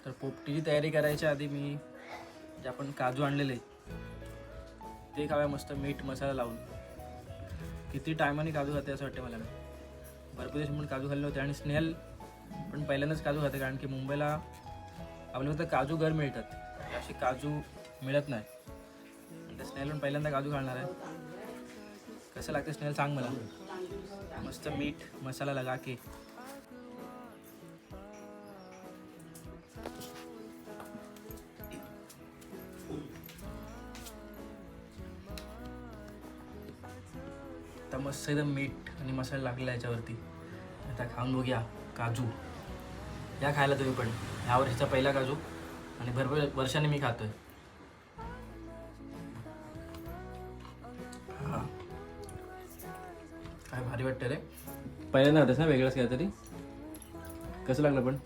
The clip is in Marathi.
तर पोपटीची तयारी करायच्या आधी मी जे आपण काजू आणलेले ते खाव्या मस्त मीठ मसाला लावून. किती टायमाने काजू खाते असं वाटते मला. भरपूर दिवस म्हणून काजू खाल्ले होते आणि स्नेहल पण पहिल्यांदाच काजू खाते, कारण की मुंबईला आपल्या फक्त काजू घर मिळतात, अशी काजू मिळत नाही. आणि स्नेहल पण पहिल्यांदा काजू खाणार आहे. कसं लागतं स्नेहल सांग मला. मस्त मीठ मसाला लगा के. आता मस्त एकदम मीठ आणि मसाला लागला याच्यावरती. आता खाऊन बघूया काजू. या खायला तुम्ही पण. ह्या वर्षीचा पहिला काजू आणि भरपूर वर्षाने मी खातोय. हा काय भारी वाटतं रे. पहिल्यांदा होतेस ना वेगळंच काहीतरी. कसं लागलं पण.